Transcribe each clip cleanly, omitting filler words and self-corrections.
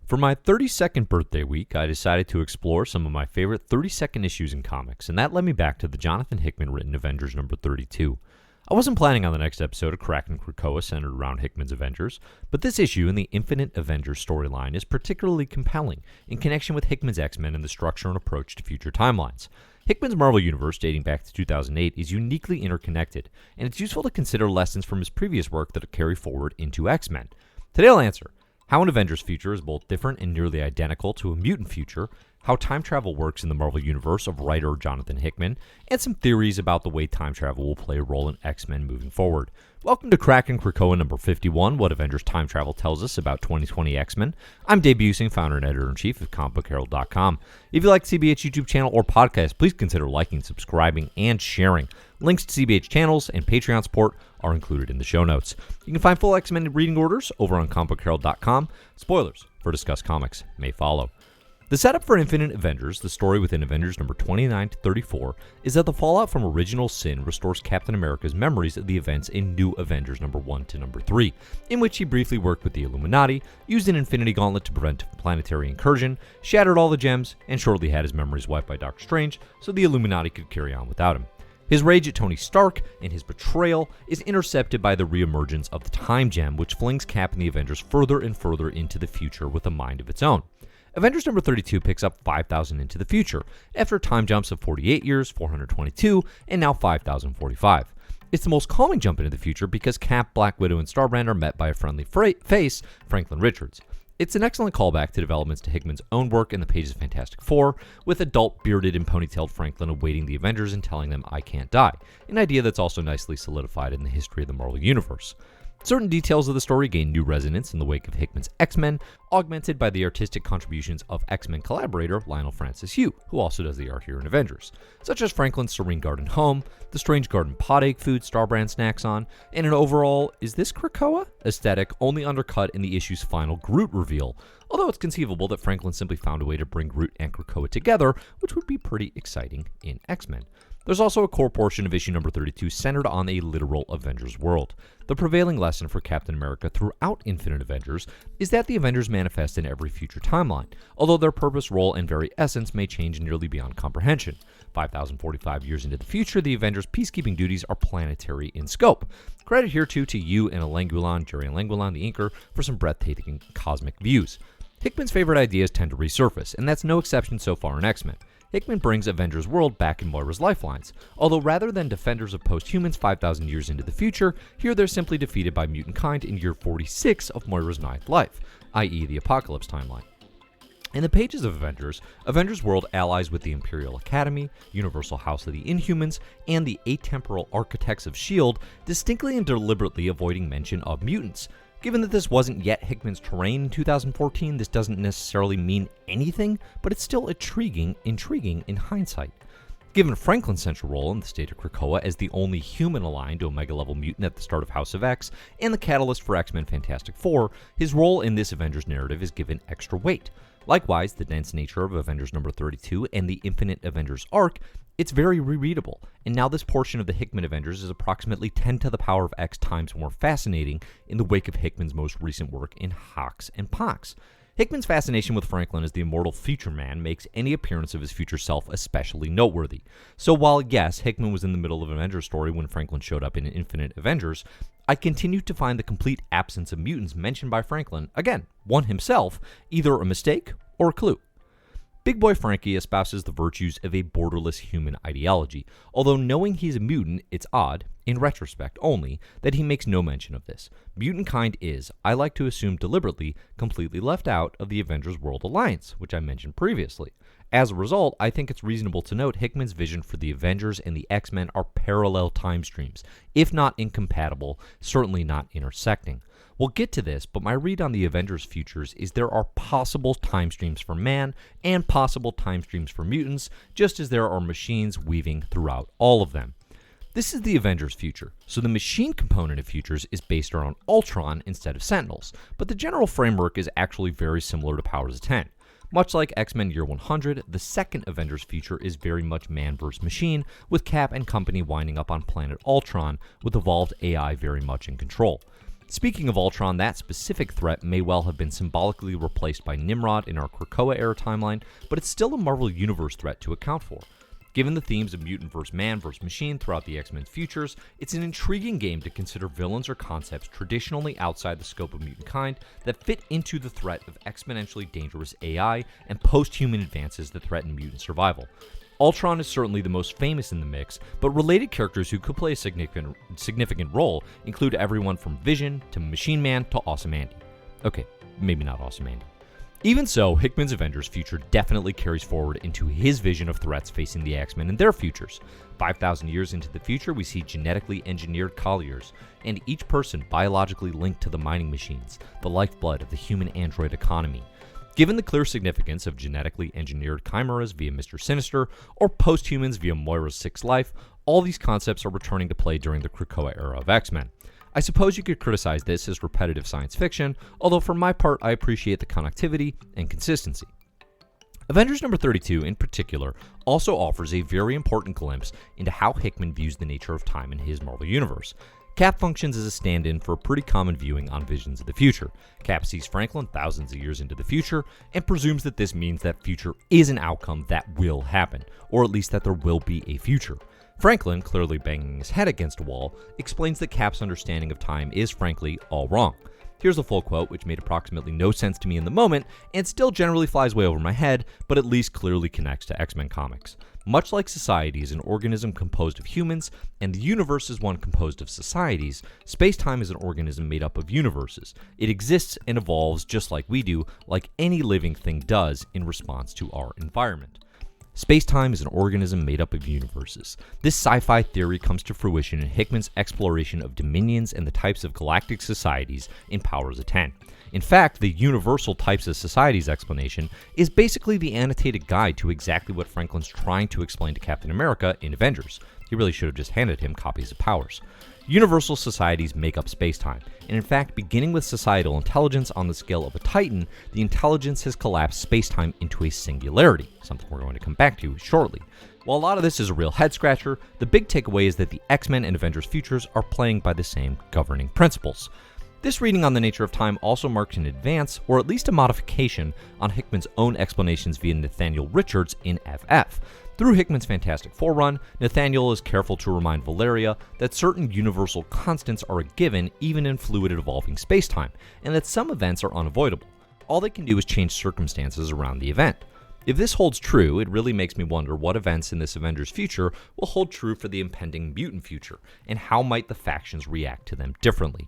For my 32nd birthday week, I decided to explore some of my favorite 32nd issues in comics, and that led me back to the Jonathan Hickman written Avengers number 32. I wasn't planning on the next episode of Krakin Krakoa centered around Hickman's Avengers, but this issue in the Infinite Avengers storyline is particularly compelling in connection with Hickman's X-Men and the structure and approach to future timelines. Hickman's Marvel Universe, dating back to 2008, is uniquely interconnected, and it's useful to consider lessons from his previous work that carry forward into X-Men. Today I'll answer how an Avengers future is both different and nearly identical to a mutant future, how time travel works in the Marvel Universe of writer Jonathan Hickman, and some theories about the way time travel will play a role in X-Men moving forward. Welcome to Krakin Krakoa number 51, What Avengers Time Travel Tells Us About 2020 X-Men. I'm Dave Busing, founder and editor-in-chief of comicbookherald.com. If you like the CBH YouTube channel or podcast, please consider liking, subscribing, and sharing. Links to CBH channels and Patreon support are included in the show notes. You can find full X-Men reading orders over on comicbookherald.com. Spoilers for Discuss Comics may follow. The setup for Infinite Avengers, the story within Avengers number 29 to 34, is that the fallout from Original Sin restores Captain America's memories of the events in New Avengers number 1 to number 3, in which he briefly worked with the Illuminati, used an Infinity Gauntlet to prevent planetary incursion, shattered all the gems, and shortly had his memories wiped by Doctor Strange so the Illuminati could carry on without him. His rage at Tony Stark and his betrayal is intercepted by the reemergence of the Time Gem, which flings Cap and the Avengers further and further into the future with a mind of its own. Avengers number 32 picks up 5,000 into the future, after time jumps of 48 years, 422, and now 5,045. It's the most calming jump into the future because Cap, Black Widow, and Starbrand are met by a friendly face, Franklin Richards. It's an excellent callback to developments to Hickman's own work in the pages of Fantastic Four, with adult, bearded, and ponytailed Franklin awaiting the Avengers and telling them, "I can't die," an idea that's also nicely solidified in the history of the Marvel Universe. Certain details of the story gain new resonance in the wake of Hickman's X-Men, augmented by the artistic contributions of X-Men collaborator Lionel Francis Yu, who also does the art here in Avengers, such as Franklin's Serene Garden home, the strange garden pot egg food Starbrand snacks on, and an overall, is this Krakoa? Aesthetic only undercut in the issue's final Groot reveal, although it's conceivable that Franklin simply found a way to bring Groot and Krakoa together, which would be pretty exciting in X-Men. There's also a core portion of issue number 32 centered on a literal Avengers world. The prevailing lesson for Captain America throughout Infinite Avengers is that the Avengers manifest in every future timeline, although their purpose, role, and very essence may change nearly beyond comprehension. 5,045 years into the future, the Avengers' peacekeeping duties are planetary in scope. Credit here to you and Jerry Langulon, the inker, for some breathtaking cosmic views. Hickman's favorite ideas tend to resurface, and that's no exception so far in X-Men. Hickman brings Avengers World back in Moira's lifelines, although rather than defenders of post-humans 5,000 years into the future, here they're simply defeated by mutant kind in year 46 of Moira's 9th life, i.e. the Apocalypse timeline. In the pages of Avengers World allies with the Imperial Academy, Universal House of the Inhumans, and the Atemporal Architects of S.H.I.E.L.D., distinctly and deliberately avoiding mention of mutants. Given that this wasn't yet Hickman's terrain in 2014, this doesn't necessarily mean anything, but it's still intriguing in hindsight. Given Franklin's central role in the state of Krakoa as the only human aligned to Omega-level mutant at the start of House of X, and the catalyst for X-Men Fantastic Four, his role in this Avengers narrative is given extra weight. Likewise, the dense nature of Avengers number 32 and the Infinite Avengers arc, it's very rereadable, and now this portion of the Hickman Avengers is approximately 10 to the power of X times more fascinating in the wake of Hickman's most recent work in Hox and Pox. Hickman's fascination with Franklin as the immortal future man makes any appearance of his future self especially noteworthy. So while, yes, Hickman was in the middle of an Avengers story when Franklin showed up in Infinite Avengers, I continue to find the complete absence of mutants mentioned by Franklin, again, one himself, either a mistake or a clue. Big Boy Frankie espouses the virtues of a borderless human ideology, although knowing he's a mutant, it's odd, in retrospect only, that he makes no mention of this. Mutant kind is, I like to assume deliberately, completely left out of the Avengers World Alliance, which I mentioned previously. As a result, I think it's reasonable to note Hickman's vision for the Avengers and the X-Men are parallel time streams, if not incompatible, certainly not intersecting. We'll get to this, but my read on the Avengers Futures is there are possible time streams for man and possible time streams for mutants, just as there are machines weaving throughout all of them. This is the Avengers Future, so the machine component of Futures is based around Ultron instead of Sentinels, but the general framework is actually very similar to Powers of 10. Much like X-Men Year 100, the second Avengers Future is very much man vs. machine, with Cap and company winding up on planet Ultron, with evolved AI very much in control. Speaking of Ultron, that specific threat may well have been symbolically replaced by Nimrod in our Krakoa era timeline, but it's still a Marvel Universe threat to account for. Given the themes of mutant vs. man vs. machine throughout the X-Men Futures, it's an intriguing game to consider villains or concepts traditionally outside the scope of mutant kind that fit into the threat of exponentially dangerous AI and post-human advances that threaten mutant survival. Ultron is certainly the most famous in the mix, but related characters who could play a significant role include everyone from Vision to Machine Man to Awesome Andy. Okay, maybe not Awesome Andy. Even so, Hickman's Avengers Future definitely carries forward into his vision of threats facing the X-Men and their futures. 5,000 years into the future, we see genetically engineered colliers, and each person biologically linked to the mining machines, the lifeblood of the human-android economy. Given the clear significance of genetically engineered chimeras via Mr. Sinister, or post-humans via Moira's Sixth Life, all these concepts are returning to play during the Krakoa era of X-Men. I suppose you could criticize this as repetitive science fiction, although for my part I appreciate the connectivity and consistency. Avengers number 32 in particular also offers a very important glimpse into how Hickman views the nature of time in his Marvel Universe. Cap functions as a stand-in for a pretty common viewing on Visions of the Future. Cap sees Franklin thousands of years into the future and presumes that this means that future is an outcome that will happen, or at least that there will be a future. Franklin, clearly banging his head against a wall, explains that Cap's understanding of time is frankly all wrong. Here's a full quote, which made approximately no sense to me in the moment, and still generally flies way over my head, but at least clearly connects to X-Men comics. Much like society is an organism composed of humans, and the universe is one composed of societies, space-time is an organism made up of universes. It exists and evolves just like we do, like any living thing does in response to our environment. Space-time is an organism made up of universes. This sci-fi theory comes to fruition in Hickman's exploration of dominions and the types of galactic societies in Powers of 10. In fact, the universal types of societies explanation is basically the annotated guide to exactly what Franklin's trying to explain to Captain America in Avengers. He really should have just handed him copies of Powers. Universal societies make up space-time, and in fact, beginning with societal intelligence on the scale of a Titan, the intelligence has collapsed space-time into a singularity, something we're going to come back to shortly. While a lot of this is a real head-scratcher, the big takeaway is that the X-Men and Avengers Futures are playing by the same governing principles. This reading on the nature of time also marks an advance, or at least a modification, on Hickman's own explanations via Nathaniel Richards in FF. Through Hickman's Fantastic Four run, Nathaniel is careful to remind Valeria that certain universal constants are a given even in fluid and evolving spacetime, and that some events are unavoidable. All they can do is change circumstances around the event. If this holds true, it really makes me wonder what events in this Avengers Future will hold true for the impending Mutant Future, and how might the factions react to them differently.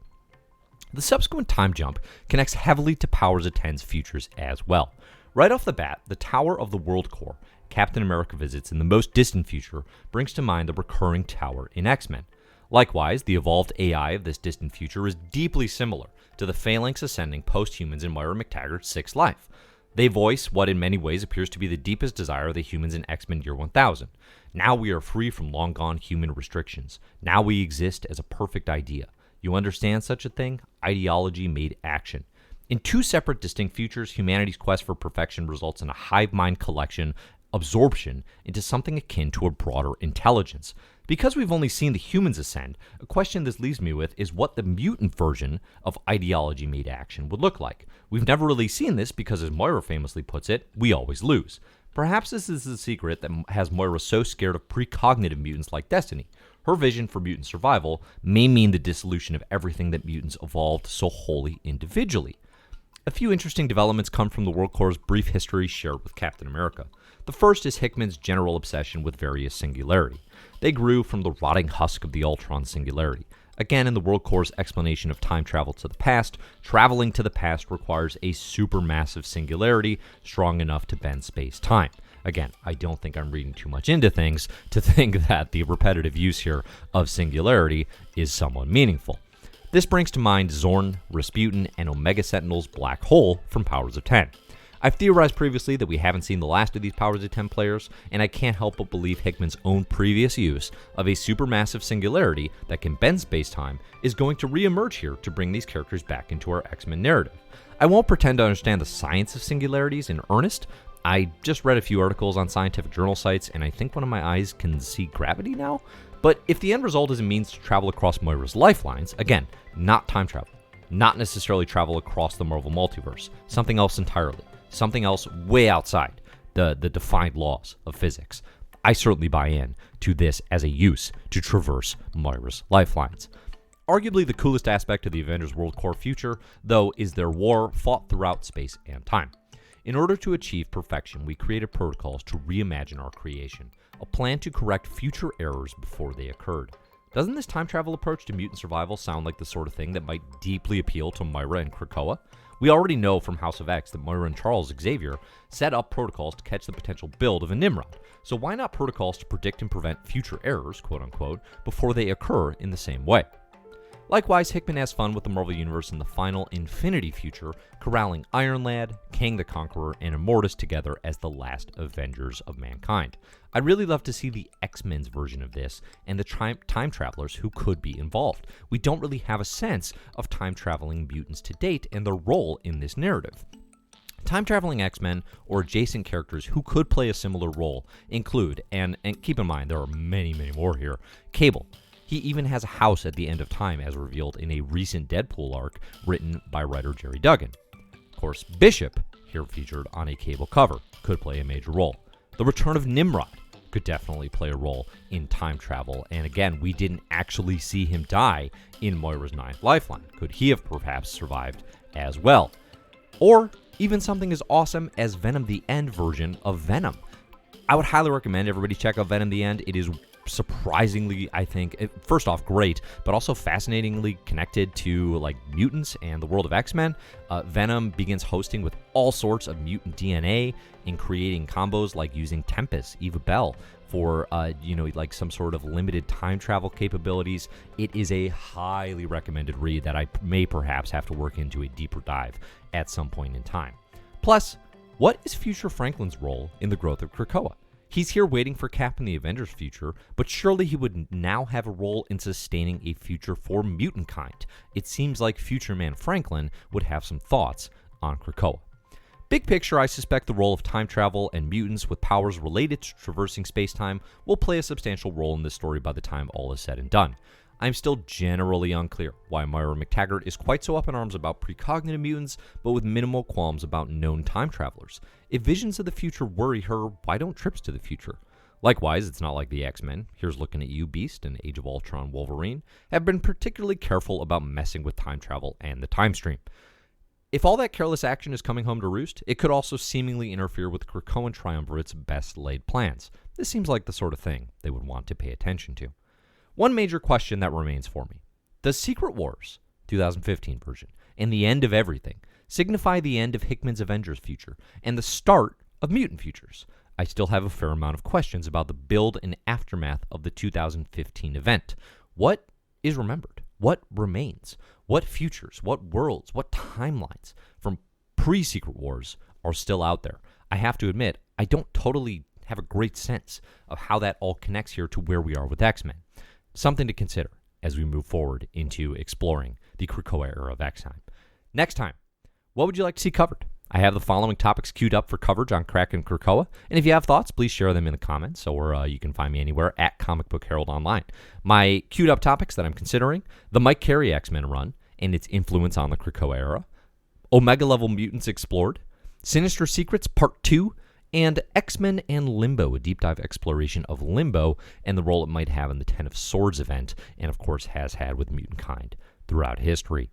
The subsequent time jump connects heavily to Powers of 10's futures as well. Right off the bat, the Tower of the World Core Captain America visits in the most distant future brings to mind the recurring tower in X-Men. Likewise, the evolved AI of this distant future is deeply similar to the phalanx ascending post-humans in Moira McTaggart's Sixth Life. They voice what in many ways appears to be the deepest desire of the humans in X-Men Year 1000. Now we are free from long-gone human restrictions. Now we exist as a perfect idea. You understand such a thing? Ideology made action. In two separate distinct futures, humanity's quest for perfection results in a hive mind collection absorption into something akin to a broader intelligence. Because we've only seen the humans ascend, a question this leaves me with is what the mutant version of ideology made action would look like. We've never really seen this because, as Moira famously puts it, we always lose. Perhaps this is the secret that has Moira so scared of precognitive mutants like Destiny. Her vision for mutant survival may mean the dissolution of everything that mutants evolved so wholly individually. A few interesting developments come from the World Corps' brief history shared with Captain America. The first is Hickman's general obsession with various singularity. They grew from the rotting husk of the Ultron singularity. Again, in the World Corps' explanation of time travel to the past, traveling to the past requires a supermassive singularity strong enough to bend space-time. Again, I don't think I'm reading too much into things to think that the repetitive use here of singularity is somewhat meaningful. This brings to mind Zorn, Rasputin, and Omega Sentinel's black hole from Powers of 10. I've theorized previously that we haven't seen the last of these Powers of 10 players, and I can't help but believe Hickman's own previous use of a supermassive singularity that can bend space-time is going to re-emerge here to bring these characters back into our X-Men narrative. I won't pretend to understand the science of singularities in earnest. I just read a few articles on scientific journal sites, and I think one of my eyes can see gravity now. But if the end result is a means to travel across Moira's lifelines, again, not time travel, not necessarily travel across the Marvel multiverse, something else entirely, something else way outside the defined laws of physics. I certainly buy in to this as a use to traverse Moira's lifelines. Arguably the coolest aspect of the Avengers World Core Future, though, is their war fought throughout space and time. In order to achieve perfection, we created protocols to reimagine our creation, a plan to correct future errors before they occurred. Doesn't this time travel approach to mutant survival sound like the sort of thing that might deeply appeal to Moira and Krakoa? We already know from House of X that Moira and Charles Xavier set up protocols to catch the potential build of a Nimrod, so why not protocols to predict and prevent future errors, quote-unquote, before they occur in the same way? Likewise, Hickman has fun with the Marvel Universe in the final Infinity Future, corralling Iron Lad, Kang the Conqueror, and Immortus together as the last Avengers of mankind. I'd really love to see the X-Men's version of this and the time travelers who could be involved. We don't really have a sense of time-traveling mutants to date and their role in this narrative. Time-traveling X-Men or adjacent characters who could play a similar role include, and keep in mind there are many, many more here, Cable. He even has a house at the end of time, as revealed in a recent Deadpool arc written by writer Jerry Duggan. Of course, Bishop, here featured on a Cable cover, could play a major role. The return of Nimrod could definitely play a role in time travel, and again, we didn't actually see him die in Moira's Ninth Lifeline. Could he have perhaps survived as well? Or even something as awesome as Venom the End version of Venom. I would highly recommend everybody check out Venom the End. It is surprisingly, I think, first off, great, but also fascinatingly connected to like mutants and the world of X-Men. Venom begins hosting with all sorts of mutant DNA and creating combos like using Tempest, Eva Bell, for like some sort of limited time travel capabilities. It is a highly recommended read that I may perhaps have to work into a deeper dive at some point in time. Plus, what is Future Franklin's role in the growth of Krakoa? He's here waiting for Cap in the Avengers Future, but surely he would now have a role in sustaining a future for mutant kind. It seems like Future Man Franklin would have some thoughts on Krakoa. Big picture, I suspect the role of time travel and mutants with powers related to traversing space-time will play a substantial role in this story by the time all is said and done. I'm still generally unclear why Moira McTaggart is quite so up in arms about precognitive mutants, but with minimal qualms about known time travelers. If visions of the future worry her, why don't trips to the future? Likewise, it's not like the X-Men, here's looking at you, Beast, and Age of Ultron Wolverine, have been particularly careful about messing with time travel and the time stream. If all that careless action is coming home to roost, it could also seemingly interfere with Krakoan Triumvirate's best laid plans. This seems like the sort of thing they would want to pay attention to. One major question that remains for me. Does Secret Wars, 2015 version, and the end of everything signify the end of Hickman's Avengers Future and the start of Mutant Futures? I still have a fair amount of questions about the build and aftermath of the 2015 event. What is remembered? What remains? What futures, what worlds, what timelines from pre-Secret Wars are still out there? I have to admit, I don't totally have a great sense of how that all connects here to where we are with X-Men. Something to consider as we move forward into exploring the Krakoa era of X-Men. Next time, what would you like to see covered? I have the following topics queued up for coverage on Krakin Krakoa, and if you have thoughts, please share them in the comments, or you can find me anywhere at Comic Book Herald Online. My queued up topics that I'm considering: the Mike Carey X-Men run and its influence on the Krakoa era, Omega-level mutants explored, Sinister Secrets Part 2, and X-Men and Limbo, a deep dive exploration of Limbo and the role it might have in the Ten of Swords event, and of course has had with mutant kind throughout history.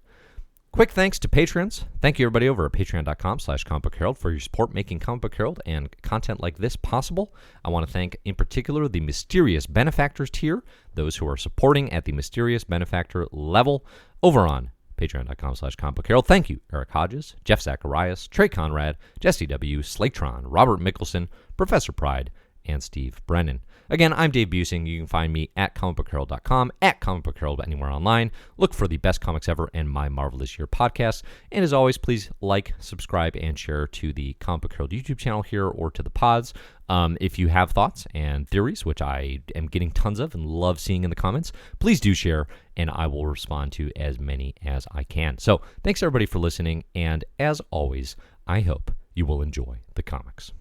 Quick thanks to patrons. Thank you everybody over at patreon.com/comicbookherald for your support making Comic Book Herald and content like this possible. I want to thank in particular the Mysterious Benefactors tier, those who are supporting at the Mysterious Benefactor level over on patreon.com/comicbookherald. Thank you, Eric Hodges, Jeff Zacharias, Trey Conrad, Jesse W., Slatron, Robert Mickelson, Professor Pride, and Steve Brennan. Again, I'm Dave Busing. You can find me at comicbookherald.com, at comicbookherald anywhere online. Look for the Best Comics Ever and My Marvelous Year podcast. And as always, please like, subscribe, and share to the Comic Book Herald YouTube channel here or to the pods. If you have thoughts and theories, which I am getting tons of and love seeing in the comments, please do share, and I will respond to as many as I can. So thanks everybody for listening, and as always, I hope you will enjoy the comics.